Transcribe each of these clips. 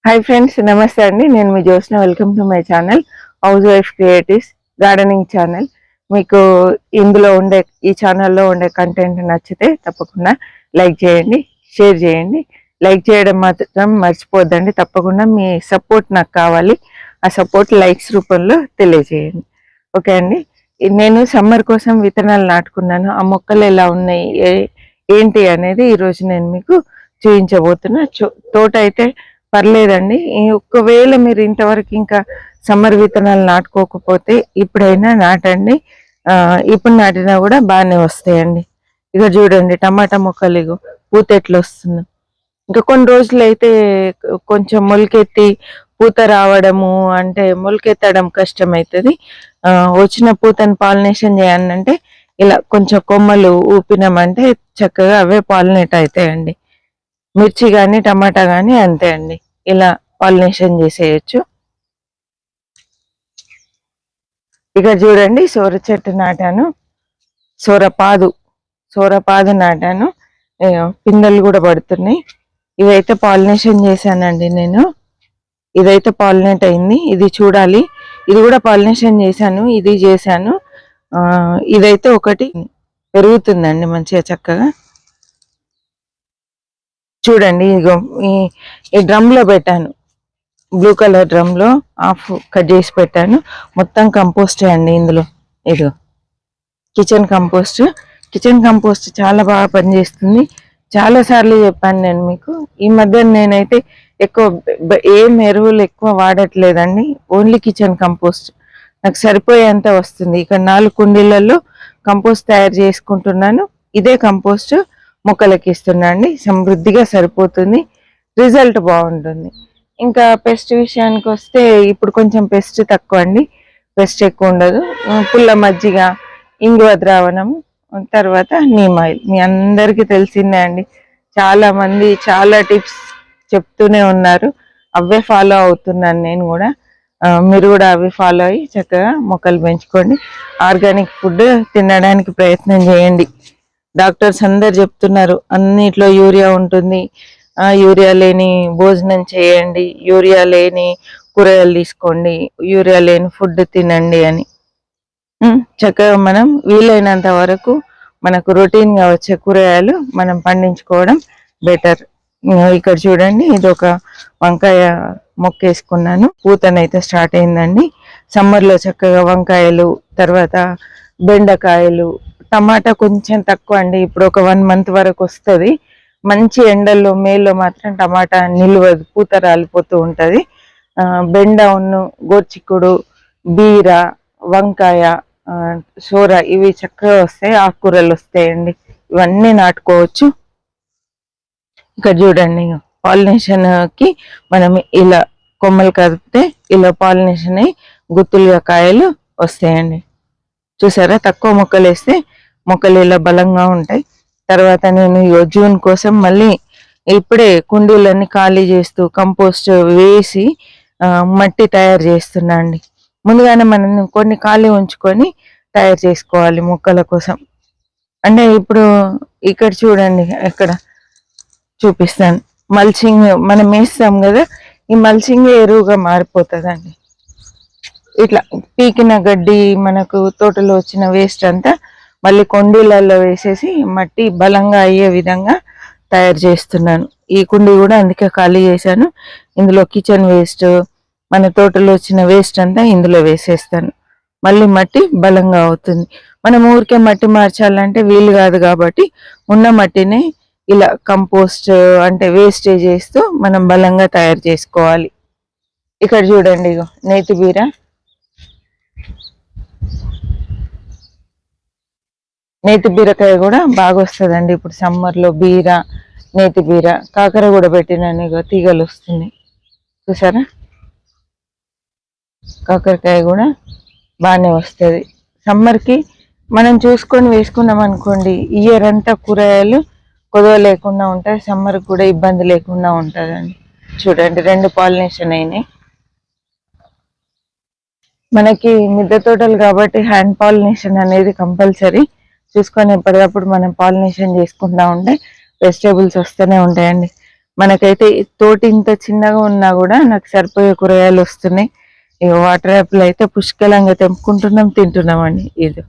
Hi friends, నమస్తే అండి. నేను మీ Jyotsna. Welcome to my channel housewife creatives gardening channel. మీకు ఇందులో ఉండే ఈ ఛానల్లో ఉండే కంటెంట్ నచ్చితే తప్పకుండా లైక్ చేయండి, షేర్ చేయండి. లైక్ చేయడం మాత్రం మర్చిపోద్దండి. తప్పకుండా మీ సపోర్ట్ నాకు కావాలి. ఆ సపోర్ట్ లైక్స్ రూపంలో తెలియజేయండి. ఓకే అండి. నేను సమ్మర్ కోసం విత్తనాలు నాటుకున్నాను. ఆ మొక్కలు ఎలా ఉన్నాయి, ఏంటి అనేది ఈరోజు నేను మీకు చూపించబోతున్నా. తోట అయితే పర్లేదండి. ఒకవేళ మీరు ఇంతవరకు ఇంకా సమ్మర్ విత్తనాలు నాటుకోకపోతే ఇప్పుడైనా నాటండి. ఇప్పుడు నాటినా కూడా బాగానే వస్తాయండి. ఇక చూడండి, టమాటా మొక్కలు ఇగో పూత ఎట్లా వస్తుంది. ఇంకా కొన్ని రోజులు అయితే కొంచెం మొలకెత్తి పూత రావడము, అంటే మొలకెత్తడం కష్టమవుతుంది. వచ్చిన పూతను పాలినేషన్ చేయాలంటే ఇలా కొంచెం కొమ్మలు ఊపినామంటే చక్కగా అవే పాలినేట్ అవుతాయండి. మిర్చి కానీ టమాటా కానీ అంతే అండి, ఇలా పాలినేషన్ చేసేయచ్చు. ఇక చూడండి, సోర చెట్టు నాటాను, సోరపాదు నాటాను. పిందెలు కూడా పడుతున్నాయి. ఇవైతే పాలినేషన్ చేశానండి నేను. ఇదైతే పాలినేట్ అయింది. ఇది చూడాలి, ఇది కూడా పాలినేషన్ చేశాను, ఇది చేశాను. ఇదైతే ఒకటి పెరుగుతుందండి మంచిగా చక్కగా. చూడండి, ఇదిగో ఈ డ్రమ్ లో పెట్టాను, బ్లూ కలర్ డ్రమ్ లో హాఫ్ కట్ చేసి పెట్టాను. మొత్తం కంపోస్టే అండి ఇందులో. ఇదిగో కిచెన్ కంపోస్ట్ చాలా బాగా పనిచేస్తుంది. చాలా సార్లు చెప్పాను నేను మీకు. ఈ మధ్య నేనైతే ఎక్కువ ఏం ఎరువులు ఎక్కువ వాడట్లేదండి. ఓన్లీ కిచెన్ కంపోస్ట్ నాకు సరిపోయేంత వస్తుంది. ఇక్కడ 4 కుండీలలో కంపోస్ట్ తయారు చేసుకుంటున్నాను. ఇదే కంపోస్ట్ మొక్కలకి ఇస్తున్నా అండి. సమృద్ధిగా సరిపోతుంది, రిజల్ట్ బాగుంటుంది. ఇంకా పెస్ట్ విషయానికి వస్తే ఇప్పుడు కొంచెం పెస్ట్ తక్కువ అండి, పెస్ట్ ఎక్కువ ఉండదు. పుల్ల మజ్జిగ, ఇంగువ ద్రావణం, తర్వాత నీమ్ ఆయిల్ మీ అందరికీ తెలిసిందే అండి. చాలా మంది చాలా టిప్స్ చెప్తూనే ఉన్నారు, అవే ఫాలో అవుతున్నాను నేను కూడా. మీరు కూడా అవి ఫాలో అయ్యి చక్కగా మొక్కలు పెంచుకోండి. ఆర్గానిక్ ఫుడ్ తినడానికి ప్రయత్నం చేయండి. డాక్టర్స్ అందరు చెప్తున్నారు అన్నిట్లో యూరియా ఉంటుంది, యూరియా లేని భోజనం చేయండి, యూరియా లేని కూరగాయలు తీసుకోండి, యూరియా లేని ఫుడ్ తినండి అని. చక్కగా మనం వీలైనంత వరకు మనకు రొటీన్గా వచ్చే కూరగాయలు మనం పండించుకోవడం బెటర్. ఇక్కడ చూడండి, ఇది ఒక వంకాయ మొక్క వేసుకున్నాను. పూతనైతే స్టార్ట్ అయిందండి. సమ్మర్లో చక్కగా వంకాయలు, తర్వాత బెండకాయలు, టమాటా కొంచెం తక్కువ అండి. ఇప్పుడు ఒక 1 మంత్ వరకు వస్తుంది. మంచి ఎండల్లో మేలో మాత్రం టమాటా నిల్వదు, పూత రాలిపోతూ ఉంటుంది. బెండ, గోర్చిక్కుడు, బీర, వంకాయ, సోర ఇవి చక్కగా వస్తాయి. ఆకుకూరలు వస్తాయండి. ఇవన్నీ నాటుకోవచ్చు. ఇక్కడ చూడండి, పాలినేషన్ కి మనం ఇలా కొమ్మలు కదిపితే ఇలా పాలినేషన్ అయ్యి గుత్తులుగా కాయలు వస్తాయండి. చూసారా, తక్కువ మొక్కలు వేస్తే మొక్కలు ఇలా బలంగా ఉంటాయి. తర్వాత నేను జూన్ కోసం మళ్ళీ ఇప్పుడే కుండీలన్నీ ఖాళీ చేస్తూ కంపోస్ట్ వేసి మట్టి తయారు చేస్తున్నా అండి. ముందుగానే మనం కొన్ని ఖాళీ ఉంచుకొని తయారు చేసుకోవాలి మొక్కల కోసం. అంటే ఇప్పుడు ఇక్కడ చూడండి, ఇక్కడ చూపిస్తాను. మల్చింగ్ మనం వేస్తాం కదా, ఈ మల్చింగ్ ఎరువుగా మారిపోతుందండి. ఇట్లా పీకిన గడ్డి, మనకు తోటలో వచ్చిన వేస్ట్ అంతా మళ్ళీ కుండీలలో వేసేసి మట్టి బలంగా అయ్యే విధంగా తయారు చేస్తున్నాను. ఈ కుండీ కూడా అందుకే ఖాళీ చేశాను. ఇందులో కిచెన్ వేస్ట్, మన తోటలో వచ్చిన వేస్ట్ అంతా ఇందులో వేసేస్తాను. మళ్ళీ మట్టి బలంగా అవుతుంది. మనం ఊరికే మట్టి మార్చాలంటే వీలు కాదు కాబట్టి ఉన్న మట్టిని ఇలా కంపోస్ట్ అంటే వేస్టేజ్ చేస్తూ మనం బలంగా తయారు చేసుకోవాలి. ఇక్కడ చూడండి, ఇగో నేతి బీరకాయ కూడా బాగా వస్తుందండి ఇప్పుడు సమ్మర్లో. బీర, నేతి బీర, కాకర కూడా పెట్టినాను. ఇగో తీగలు వస్తుంది, చూసారా. కాకరకాయ కూడా బాగానే వస్తుంది సమ్మర్కి. మనం చూసుకొని వేసుకున్నాం అనుకోండి, ఇయర్ అంతా కూరగాయలు కొదవ లేకుండా ఉంటాయి. సమ్మర్కి కూడా ఇబ్బంది లేకుండా ఉంటుందండి. చూడండి, 2 పాలినేషన్ అయినాయి. మనకి మిద్దె తోటలు కాబట్టి హ్యాండ్ పాలినేషన్ అనేది కంపల్సరీ. చూసుకొని ఎప్పటికప్పుడు మనం పాలినేషన్ చేసుకుంటా ఉంటే వెజిటేబుల్స్ వస్తూనే ఉంటాయండి. మనకైతే తోటి ఇంత చిన్నగా ఉన్నా కూడా నాకు సరిపోయే కూరగాయలు వస్తున్నాయి. ఈ వాటర్ యాపిల్ అయితే పుష్కలంగా తెంపుకుంటున్నాం, తింటున్నాం అండి. ఇది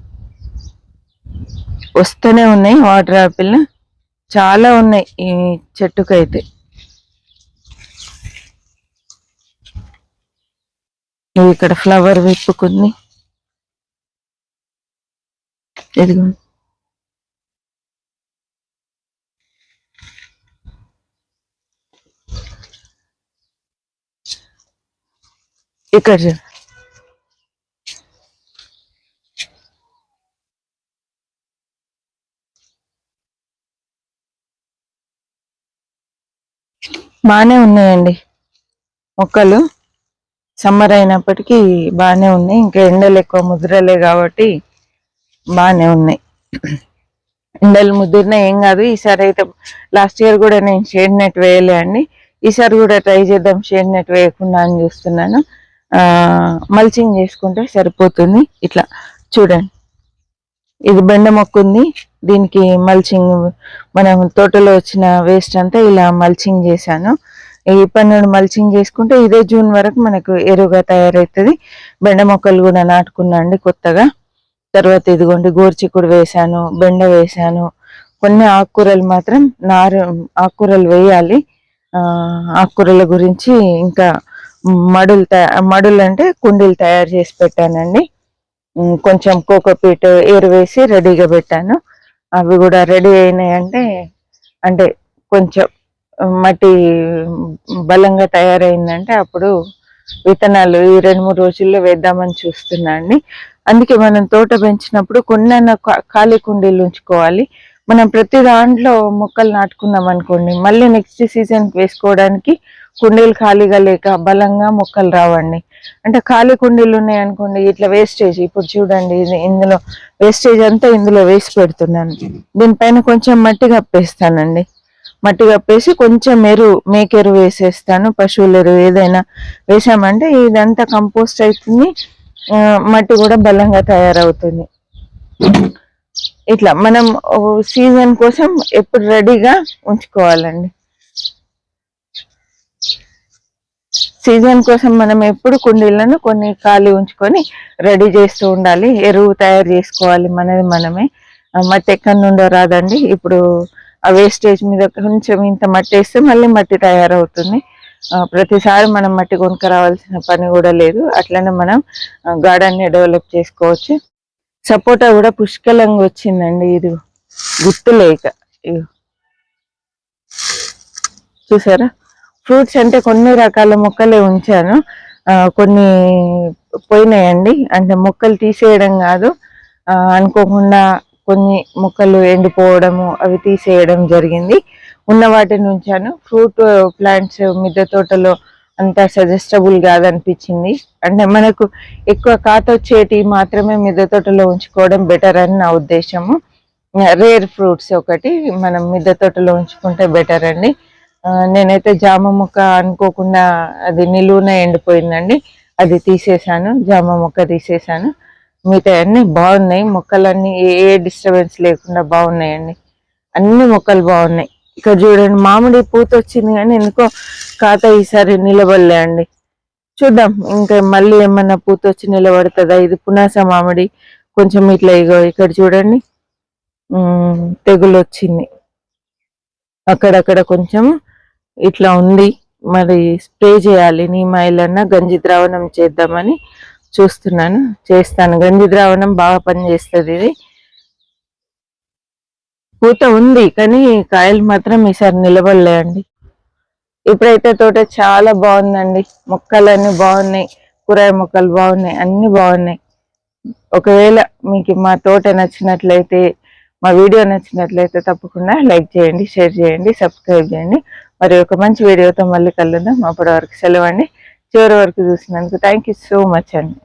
వస్తూనే ఉన్నాయి వాటర్ యాపిల్, చాలా ఉన్నాయి ఈ చెట్టుకైతే. ఇక్కడ ఫ్లవర్ విప్పుకుంది, ఇదిగో ఇక్కడ బాగానే ఉన్నాయండి మొక్కలు. సమ్మర్ అయినప్పటికీ బాగానే ఉన్నాయి. ఇంకా ఎండలు ఎక్కువ ముద్రలే కాబట్టి బాగానే ఉన్నాయి. ఎండలు ముదిరినా ఏం కాదు. ఈసారి అయితే లాస్ట్ ఇయర్ కూడా నేను షేడ్ నెట్ వేయలే అండి. ఈసారి కూడా ట్రై చేద్దాం షేడ్ నెట్ వేయకుండా అని చూస్తున్నాను. మల్చింగ్ చేసుకుంటే సరిపోతుంది. ఇట్లా చూడండి, ఇది బెండ మొక్క ఉంది, దీనికి మల్చింగ్ మనం తోటలో వచ్చిన వేస్ట్ అంతా ఇలా మల్చింగ్ చేశాను. ఇప్పటి నుండి మల్చింగ్ చేసుకుంటే ఇదే జూన్ వరకు మనకు ఎరువుగా తయారవుతుంది. బెండ మొక్కలు కూడా నాటుకున్నా అండి కొత్తగా. తర్వాత ఇదిగోండి గోర్చిక్కుడు వేశాను, బెండ వేశాను. కొన్ని ఆకుకూరలు మాత్రం ఆకుకూరలు వేయాలి. ఆకుకూరల గురించి ఇంకా మడులు అంటే కుండీలు తయారు చేసి పెట్టానండి. కొంచెం కోకోపీట్ ఏరు వేసి రెడీగా పెట్టాను. అవి కూడా రెడీ అయినాయంటే అంటే కొంచెం మట్టి బలంగా తయారైందంటే అప్పుడు విత్తనాలు ఈ 2-3 రోజుల్లో వేద్దామని చూస్తున్నా అండి. అందుకే మనం తోట పెంచినప్పుడు కొన్న ఖాళీ కుండీలు ఉంచుకోవాలి. మనం ప్రతి దాంట్లో మొక్కలు నాటుకున్నాం అనుకోండి, మళ్ళీ నెక్స్ట్ సీజన్కి వేసుకోవడానికి కుండీలు ఖాళీగా లేక బలంగా మొక్కలు రావండి. అంటే ఖాళీ కుండీలు ఉన్నాయనుకోండి, ఇట్లా వేస్టేజ్ ఇప్పుడు చూడండి, ఇందులో వేస్టేజ్ అంతా ఇందులో వేసి పెడుతున్నాను. దీనిపైన కొంచెం మట్టి కప్పేస్తానండి. మట్టి కప్పేసి కొంచెం మేకెరువు వేసేస్తాను. పశువుల ఎరువు ఏదైనా వేసామంటే ఇదంతా కంపోస్ట్ అవుతుంది, మట్టి కూడా బలంగా తయారవుతుంది. ఇట్లా మనం సీజన్ కోసం ఎప్పుడు రెడీగా ఉంచుకోవాలండి. సీజన్ కోసం మనం ఎప్పుడు కుండీలను కొన్ని ఖాళీ ఉంచుకొని రెడీ చేస్తూ ఉండాలి. ఎరువు తయారు చేసుకోవాలి మనది మనమే. మట్టి ఎక్కడి నుండో రాదండి. ఇప్పుడు ఆ వేస్టేజ్ మీద కొంచెం ఇంత మట్టి వేస్తే మళ్ళీ మట్టి తయారవుతుంది. ప్రతిసారి మనం మట్టి కొనుక్క రావాల్సిన పని కూడా లేదు. అట్లనే మనం గార్డెన్ని డెవలప్ చేసుకోవచ్చు. సపోటా కూడా పుష్కలంగా వచ్చిందండి. ఇది గుర్తులేక చూసారా, ఫ్రూట్స్ అంటే కొన్ని రకాల మొక్కలే ఉంచాను, కొన్ని పోయినాయండి. అంటే మొక్కలు తీసేయడం కాదు, అనుకోకుండా కొన్ని మొక్కలు ఎండిపోవడము అవి తీసేయడం జరిగింది. ఉన్న వాటిని ఉంచాను. ఫ్రూట్ ప్లాంట్స్ మిద్దె తోటలో అంత సజెస్టబుల్ కాదనిపించింది. అంటే మనకు ఎక్కువ కాతొచ్చేటి మాత్రమే మిద్దె తోటలో ఉంచుకోవడం బెటర్ అని నా ఉద్దేశము. రేర్ ఫ్రూట్స్ ఒకటి మనం మిద్దె తోటలో ఉంచుకుంటే బెటర్ అండి. నేనైతే జామ మొక్క అనుకోకుండా అది నిలువున ఎండిపోయిందండి, అది తీసేసాను. జామ మొక్క తీసేసాను. మిగతా అన్ని బాగున్నాయి. మొక్కలన్నీ ఏ డిస్టర్బెన్స్ లేకుండా బాగున్నాయండి. అన్ని మొక్కలు బాగున్నాయి. ఇక్కడ చూడండి, మామిడి పూత వచ్చింది కానీ ఎందుకో కాత ఈసారి నిలబడలే అండి. చూద్దాం ఇంకా మళ్ళీ ఏమన్నా పూత వచ్చి నిలబడుతుందా. ఇది పునాస మామిడి. కొంచెం ఇట్లా ఇగో ఇక్కడ చూడండి తెగులు వచ్చింది, అక్కడక్కడ కొంచెం ఇట్లా ఉంది. మరి స్ప్రే చేయాలి, నీమాయిలన్నా గంజి ద్రావణం చేద్దామని చూస్తున్నాను. చేస్తాను, గంజి ద్రావణం బాగా పనిచేస్తుంది. ఇది పూత ఉంది కానీ కాయలు మాత్రం ఈసారి నిలబడలే అండి. ఇప్పుడైతే తోట చాలా బాగుందండి. మొక్కలన్నీ బాగున్నాయి, కూరగాయ మొక్కలు బాగున్నాయి, అన్ని బాగున్నాయి. ఒకవేళ మీకు మా తోట నచ్చినట్లయితే, మా వీడియో నచ్చినట్లయితే తప్పకుండా లైక్ చేయండి, షేర్ చేయండి, సబ్స్క్రైబ్ చేయండి. మరి ఒక మంచి వీడియోతో మళ్ళీ కలుద్దాం. అప్పటి వరకు సెలవు అండి. చివరి వరకు చూసినందుకు థ్యాంక్ యూ సో మచ్ అండి.